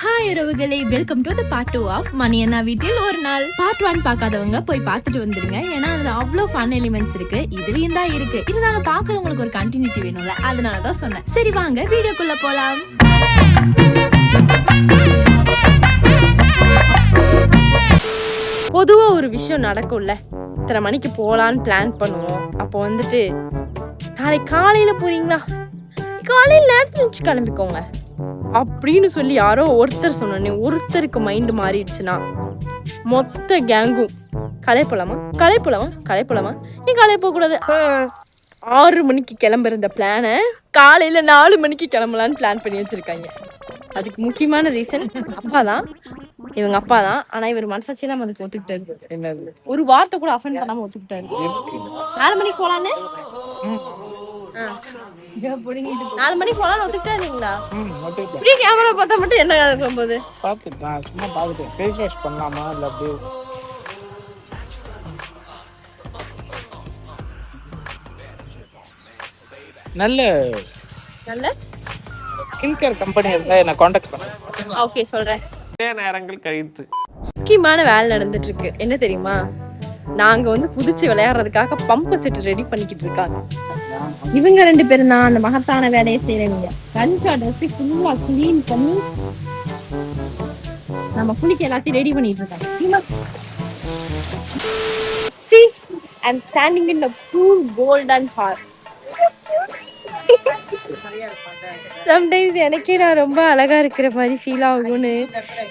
Hi இரவுகளே, welcome to the part 2 of Mani அண்ணா வீட்டில் ஒரு நாள். பார்ட் 1 பார்க்காதவங்க போய் பார்த்துட்டு வந்துருங்க. ஏன்னா அது அவ்வளோ ஃபன் எலிமெண்ட்ஸ் இருக்கு, இதுலயும் தான் இருக்கு. இருந்தாலும் பார்க்குறவங்களுக்கு ஒரு கண்டினியூட்டி வேணும்ல, அதனால தான் சொன்னேன். சரி வாங்க வீடியோக்குள்ள போலாம். பொதுவா ஒரு விஷயம் நடக்கும்ல, இத்தனை மணிக்கு போலான்னு பிளான் பண்ணுவோம். அப்போ வந்துட்டு நாளைக்கு காலையில போறீங்களா, காலையில் நேரத்துல வச்சு கிளம்பிக்கோங்க அப்படின்னு சொல்லி யாரோ ஒருத்தர் சொன்னோன்னே ஒருத்தருக்கு மைண்டு மாறிடுச்சுன்னா மொத்த கேங்கும் கலை போலாமா ஏன் கலை போக கூடாது, 6 மணிக்கு கிளம்புற இந்த பிளானை காலையில 4 மணிக்கு கிளம்பலான்னு பிளான் பண்ணி வச்சிருக்காங்க. அதுக்கு முக்கியமான ரீசன் இவங்க அப்பா தான். ஆனா இவர் மனசாட்சியெல்லாம் அதுக்கு ஒத்துக்கிட்டாரு, ஒரு வார்த்தை கூட அஃபெண்ட் பண்ணாம ஒத்துக்கிட்டாரு. 4 மணிக்கு போலான்னு 4 மணிக்கு போலான்னு ஒத்துக்கிட்டாருங்களா? கேமரா பார்த்தா மட்டும் என்ன இருக்கும்போது ஃபேஸ் வாஷ் பண்ணலாமா இல்ல அப்படியே நல்ல ஸ்கின் கேர் கம்பெனி இருந்தா என்ன காண்டாக்ட் பண்ணுங்க. ஓகே சொல்றேன். நேரங்கள் கழித்து முக்கியமான வேலை நடந்துட்டு இருக்கு. என்ன தெரியுமா, நாங்க வந்து புதுச்சு விளையாடுறதுக்காக பம்பு செட் ரெடி பண்ணிக்கிட்டு இருக்காங்க. இவங்க 2 பேரும் தான் அந்த மகத்தான வேலையை செய்யறவங்க. கன்சா ட்ரெஸ் ஃபுல்லா கிளீன் பண்ணி நம்ம குளிக்க எல்லாத்தையும் ரெடி பண்ணிட்டு இருக்காங்க. See, I'm standing in the cool golden heart. Sometimes எனக்கே நான் ரொம்ப அழகா இருக்கிற மாதிரி ஃபீல் ஆகும்னு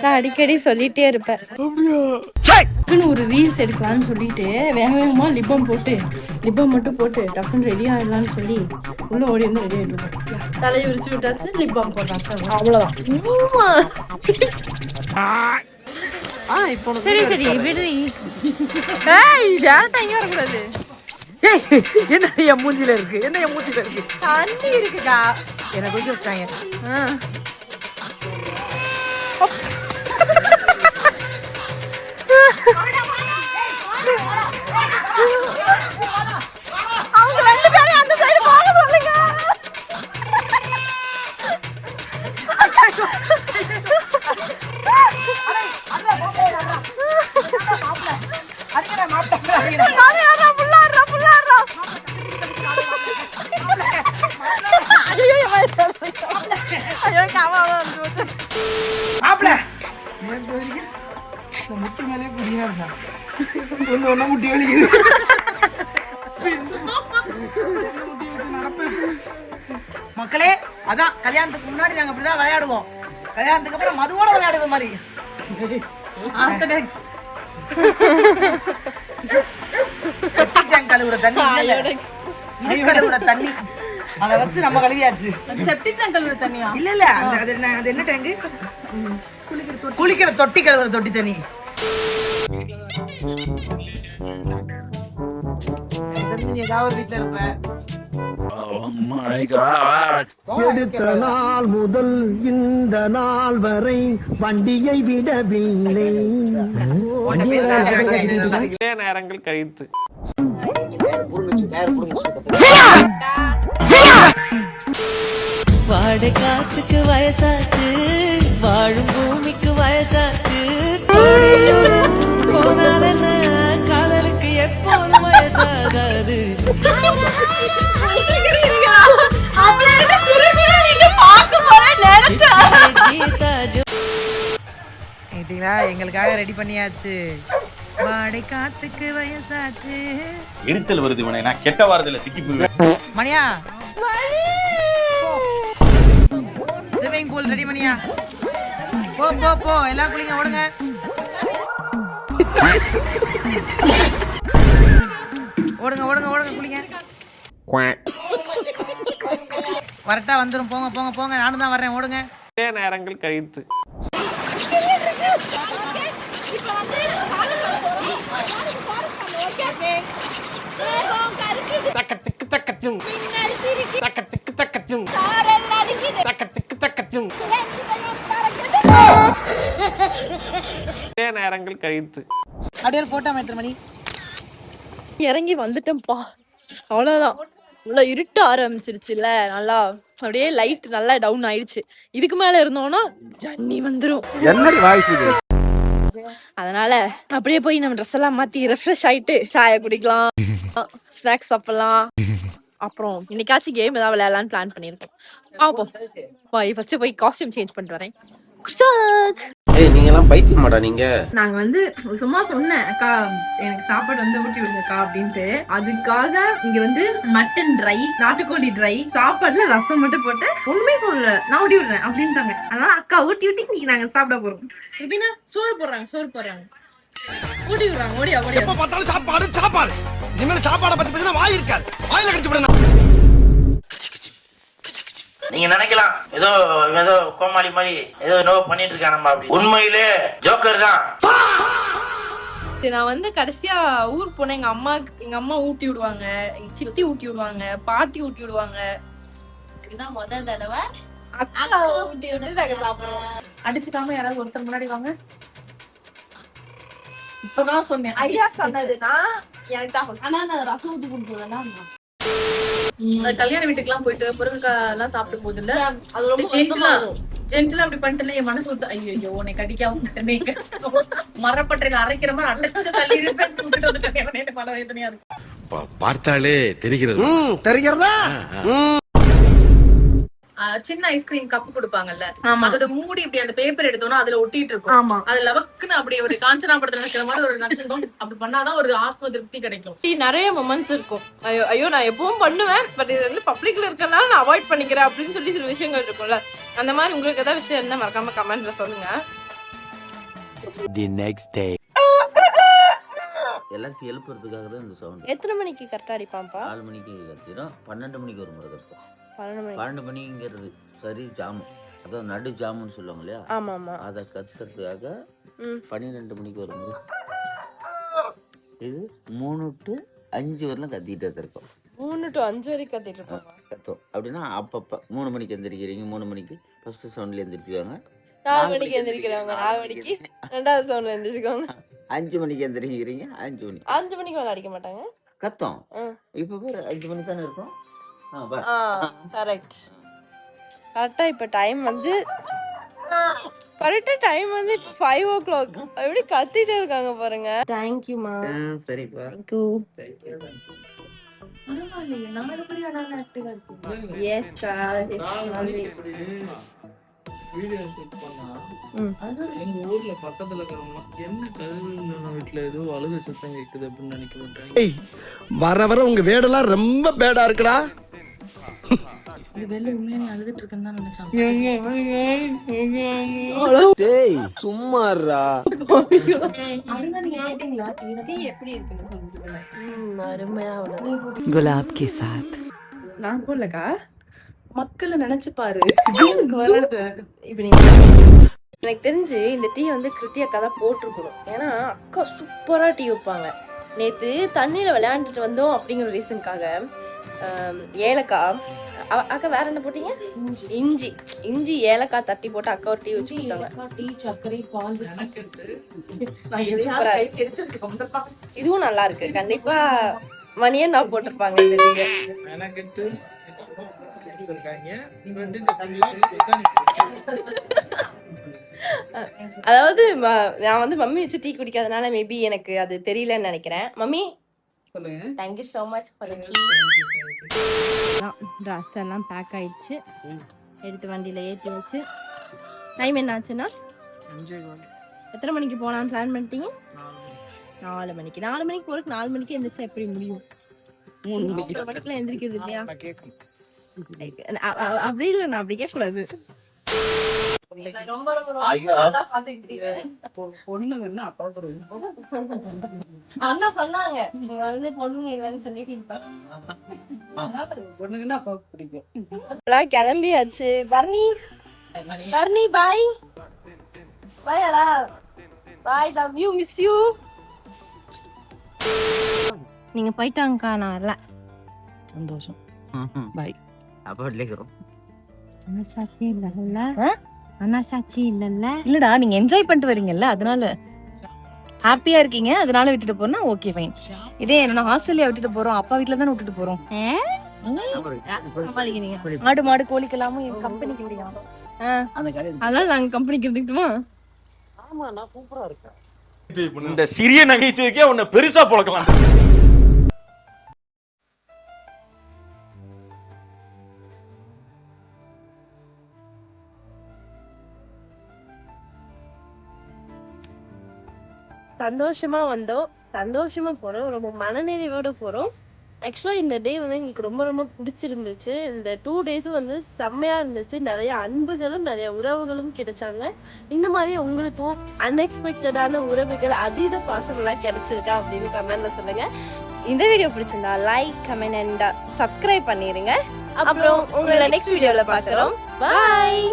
நான் அடிக்கடி சொல்லிட்டே இருப்பேன். ஒரு ரீல்ஸ் எடுக்கலான்னு சொல்லிட்டு வேகமா லிப்பம் மட்டும் போட்டு டக்குன்னு ரெடி ஆயிடலான்னு சொல்லி உள்ள ஓடி வந்து ரெடி ஆயிட்டு தலையை விரிச்சு விட்டாச்சு, லிப்பம் போட்டாச்சு, அவ்வளவுதான். சரி விடு, டேரக்டா இங்க வரக்கூடாது. என்ன என் மூஞ்சில இருக்கு தண்ணி இருக்குக்கா, எனக்கு கொஞ்சம் வச்சிட்டாங்க. அவங்க 2 பேரும் அந்த சைடு போக சொல்லுங்க. முட்டி மேலே குடியா இருந்தான், ஒண்ணு முட்டி வலிக்குது. மக்களே, அதான் கல்யாணத்துக்கு முன்னாடி நாங்க அப்படிதான் விளையாடுவோம், கல்யாணத்துக்கு அப்புறம் மதுவோட விளையாடுற மாதிரி. கழுவுற தண்ணி அதை வச்சு நம்ம கழுவியாச்சு. செப்டிக் டேங்க் கழுவுற தண்ணியா? இல்ல அது என்ன டேங்கு? குளிக்கிற தொட்டி கழுவுற தொட்டி தண்ணி. ஏதாவது வீட்டுல இருப்பேன். எடுத்த நாள் முதல் இந்த நாள் வரை வண்டியை விடவில்லை. நேரங்கள் கழித்து வாடை காற்றுக்கு வயசாச்சு, வாழும் பூமிக்கு வயசாச்சு, போனால காதலுக்கு எப்போதும் வயசாகாது. எங்களுக்காக ரெடி பண்ணியாச்சு. வாடை காத்துக்கு வயசாச்சு. எரிச்சல் வருது, நான் கெட்ட வாரத்துல திக்கி போடுவேன். மணியா ஸ்விமிங் பூல் ரெடி மணியா, போ எல்லாம் குளிங்க, ஓடுங்க. ஓடுங்க குளிங்க. வரட்டா வந்துடும், போங்க நானும் தான் வர்றேன், ஓடுங்க. நேரங்கள் கழித்து நேரங்கள் கழித்து அப்படியே போட்டா எத்தனை மணி இறங்கி வந்துட்டேன்ப்பா, அவ்வளவுதான். இவ்வளவு இருட்ட ஆரம்பிச்சிருச்சுல்ல, நல்லா அப்படியே லைட் நல்லா டவுன் ஆயிடுச்சு. இதுக்கு மேல இருந்தோம்னா ஜன்னி வந்துரும். அதனால அப்படியே போய் நம்ம ட்ரெஸ் எல்லாம் மாத்தி ரெஃப்ரெஷ் ஆயிட்டு சாய குடிக்கலாம், ஸ்நாக்ஸ் சாப்பிடலாம். அப்புறம் இன்னைக்காச்சும் கேம் ஏதாவது விளையாடலான்னு பிளான் பண்ணிருக்கோம். பாப்போம். ஃபர்ஸ்ட் போய் காஸ்டியூம் சேஞ்ச் பண்ணிட்டு வரேன். நீங்க எல்லாம் பைத்தியமாடா நீங்க? நாங்க வந்து சும்மா சொன்னேன், அக்கா எனக்கு சாப்பாடு வந்து ஊட்டி விடுங்கக்கா அப்படின்ட்டு. அதுக்காக இங்க வந்து மட்டன் ட்ரை, நாட்டுக்கோழி ட்ரை, சாப்பாடுல ரசம் மட்டும் போட்டு ஒண்ணுமே சொல்லல, நான் ஊட்டி விடுறேன் அப்படின்ட்டாங்க. அதனால அக்கா ஊட்டி விட்டு இன்னைக்கு நாங்க சாப்பிட போறோம். எப்படின்னா சோறு போடுறாங்க ஊட்டி விடுறாங்க. ஓடியா எப்ப பார்த்தாலும் சாப்பாடு. இனிமேல் சாப்பாடை பத்தி பேசினா வாய் இருக்காது, வாயில கடிச்சு விடணும். நீங்க நினைக்கலாம் ஏதோ கோமாளி மாதிரி ஏதோ பண்ணிட்டு இருக்கான், அப்படி உண்மையிலே ஜோக்கர் தான். நான் வந்து கடைசியா ஊர் போனேன். எங்க அம்மா ஊட்டி விடுவாங்க, எங்க சித்தி ஊட்டி விடுவாங்க, பாட்டி ஊட்டி விடுவாங்க. இதுதான் முதல் தடவை அக்கா ஊட்டி விட்டு நாங்க சாப்பிடுவோம். அடிச்சுக்காம யாராவது ஒருத்தர் முன்னாடி வாங்க. இப்பதான் சொன்னேன் ஐயா சொன்னதுன்னா எனக்கு தான். ஆனா நான் ரசம் ஊத்தி கொடுத்ததெல்லாம் கல்யாண வீட்டுக்கு போயிட்டு முருங்கைக்காய் எல்லாம் சாப்பிடும் போது இல்ல, அது ரொம்ப ஜென்டிலா அப்படி பண்ணிட்டு என் மனசு விட்டு ஐயோ உன்னை கடிக்காம மரப்பட்டையில அரைக்கிற மாதிரி அடைச்சு தள்ளி இருப்பேன். மன வேதனையா இருக்கு. பார்த்தாலே தெரிகிறது. தெரிகிறதா? சின்ன ஐஸ்கிரீம் கப்பு கொடுப்பாங்கல்ல, அதோட மூடி இப்படி அந்த பேப்பர் எடுத்தோம்னா அதுல ஒட்டிட்டு இருக்கும். அது லவக்குன்னு அப்படி ஒரு காஞ்சனா படத்துல நடக்கிற மாதிரி ஒரு நக்கணும். அப்படி பண்ணாதான் ஒரு ஆத்ம திருப்தி கிடைக்கும். நிறைய மொமெண்ட்ஸ் இருக்கும். ஐயோ நான் எப்பவும் பண்ணுவேன், பட் இது வந்து பப்ளிக்ல இருக்கனால நான் அவாய்ட் பண்ணிக்கிறேன் அப்படின்னு சொல்லி சில விஷயங்கள் இருக்கும்ல. அந்த மாதிரி உங்களுக்கு ஏதாவது விஷயம் இருந்தா மறக்காம கமெண்ட்ல சொல்லுங்க. The next day. எல்லாத்தையும் எழுப்புறதுக்காக தான் இந்த சவுண்ட். எத்தனை மணிக்கு கரெக்டா அடிப்பான்ப்பா? 4 மணிக்கு கத்திரும், 12 மணிக்கு ஒரு முறை கத்தும். 12 மணிங்கிறது சரி ஜாமு, அதாவது நடு ஜாமுன்னு சொல்லுவாங்க இல்லையா? ஆமா ஆமா. அதை கத்துறதுக்காக 12 மணிக்கு ஒரு முறை. இது 3 to 5 வரலாம் கத்திட்டே இருக்கும். 3 to 5 வரைக்கும் கத்திட்டு இருப்பாங்க. கத்தும். அப்படின்னா அப்பப்ப 3 மணிக்கு எந்திரிக்கிறீங்க, 3 மணிக்கு ஃபர்ஸ்ட் சவுண்ட்ல எந்திரிச்சுக்காங்க. 4 மணிக்கு எந்திரிக்கிறவங்க 4 மணிக்கு ரெண்டாவது சவுண்ட்ல எந்திரிச்சுக்கோங்க. 5 மணிக்கு எந்திரிக்கிறீங்க, 5 மணி. 5 மணிக்கு மேல அடிக்க மாட்டாங்க. கத்தம். இப்ப பேர் 5 மணி தானே இருக்கும். கரெக்ட். கரெக்டா இப்ப டைம் வந்து கரெக்டா டைம் வந்து 5 o'clock. எப்படி கத்திட்டே இருக்காங்க பாருங்க. தேங்க் யூ மா. சரிப்பா. Thank you. Yes video shoot பண்ணா எங்க ஊர்ல பக்கத்துல இருக்கிறவங்க என்ன கருவில வீட்டுல ஏதோ அழுக சத்தம் கேக்குது அப்படின்னு நினைக்க மாட்டாங்க. வர வர உங்க வேடெல்லாம் ரொம்ப பேடா இருக்குடா. வெளில உண்மையா அழுதுட்டு இருக்குன்னு தான் நினைச்சாங்க. டேய் சும்மாறா. எப்படி இருக்குன்னு சொல்லுங்க. அருமையா குலாப் கே சாத். நான் போலக்கா மக்களை நினைச்சு பாரு. இப்ப எனக்கு தெரிஞ்சு இந்த டீ வந்து கிருத்தி அக்கா தான் போட்டிருக்கணும். ஏன்னா அக்கா சூப்பரா டீ வைப்பாங்க. நேத்து தண்ணியில விளையாண்டுட்டு வந்தோம் அப்படிங்கிற ரீசனுக்காக ஏலக்காய் அக்கா வேற என்ன போட்டீங்க? இஞ்சி ஏலக்காய் தட்டி போட்டு அக்கா ஒரு டீ வச்சு கொடுத்தாங்க. டீ சர்க்கரை பால் இதுவும் நல்லா இருக்கு. கண்டிப்பா மணியே நான் போட்டிருப்பாங்க இந்த டீ. அதாவது நான் வந்து மம்மி வச்சு டீ குடிக்காதனால மேபி எனக்கு அது தெரியலன்னு நினைக்கிறேன். மம்மி சொல்லுங்க. Thank you so much for the tea. Dress எல்லாம் பேக் ஆயிடுச்சு, எடுத்து வண்டியில ஏற்றி வச்சு. டைம் என்ன ஆச்சுன்னா எத்தனை மணிக்கு போகலான்னு பிளான் பண்ணிட்டீங்க? 4 மணிக்கு. 4 மணிக்கு போறதுக்கு 4 மணிக்கு எந்திரிச்சா எப்படி முடியும்? 3 மணிக்கெல்லாம் எந்திரிக்கிறது இல்லையா? அப்படி இல்லை, நான் அப்படி கேட்கக்கூடாது. அண்ணா சொன்னாங்க நீங்க வந்து பொண்ணுங்க இல்லைன்னு சொல்லிட்டு பொண்ணுங்கன்னா அப்பாவுக்கு பிடிக்கும். கிளம்பியாச்சு. பர்னி பாய் பாய் அலா bye. Love you, miss you. நீங்க போயிட்டாங்கக்கா, நான் வரல. சந்தோஷம். பாய். அப்போ இல்லைக்கிறோம். அண்ணாச்சி இல்லல்ல, அண்ணாச்சி இல்லல்ல. இல்லடா நீங்க என்ஜாய் பண்ணிட்டு வரீங்கல்ல, அதனால ஹாப்பியா இருக்கீங்க, அதனால விட்டுட்டு போனா ஓகே ஃபைன். இதே என்ன ஆஸ்திரேலியா விட்டுட்டு போறோம், அப்பா வீட்டுல தானே விட்டுட்டு போறோம். ஆடு மாடு கோழிக்கெல்லாமும் என் கம்பெனிக்கு விடுங்க. அதனால நாங்க கம்பெனிக்கு இருந்துக்கிட்டுமா? இந்த சிறிய நகைச்சுவைக்கே உன்னை பெருசா பொழக்கலாம். சந்தோஷமா வந்தோம், சந்தோஷமா போறோம், ரொம்ப மனநிறைவோட போறோம். ஆக்சுவலா இந்த டே வந்து எங்களுக்கு ரொம்ப ரொம்ப பிடிச்சிருந்துச்சு. இந்த 2 டேஸும் வந்து செம்மையா இருந்துச்சு. நிறைய அன்புகளும் நிறைய உறவுகளும் கிடைச்சாங்க. இந்த மாதிரி உங்களுக்கும் அன்எக்ஸ்பெக்டடான உறவுகள், அதீத பாசங்கள்லாம் கிடைச்சிருக்கா அப்படின்னு கமெண்ட்ல சொல்லுங்க. இந்த வீடியோ பிடிச்சிருந்தா லைக், கமெண்ட் அண்ட் சப்ஸ்கிரைப் பண்ணிருங்க. அப்புறம் உங்களை நெக்ஸ்ட் வீடியோல பார்க்குறோம். பாய்.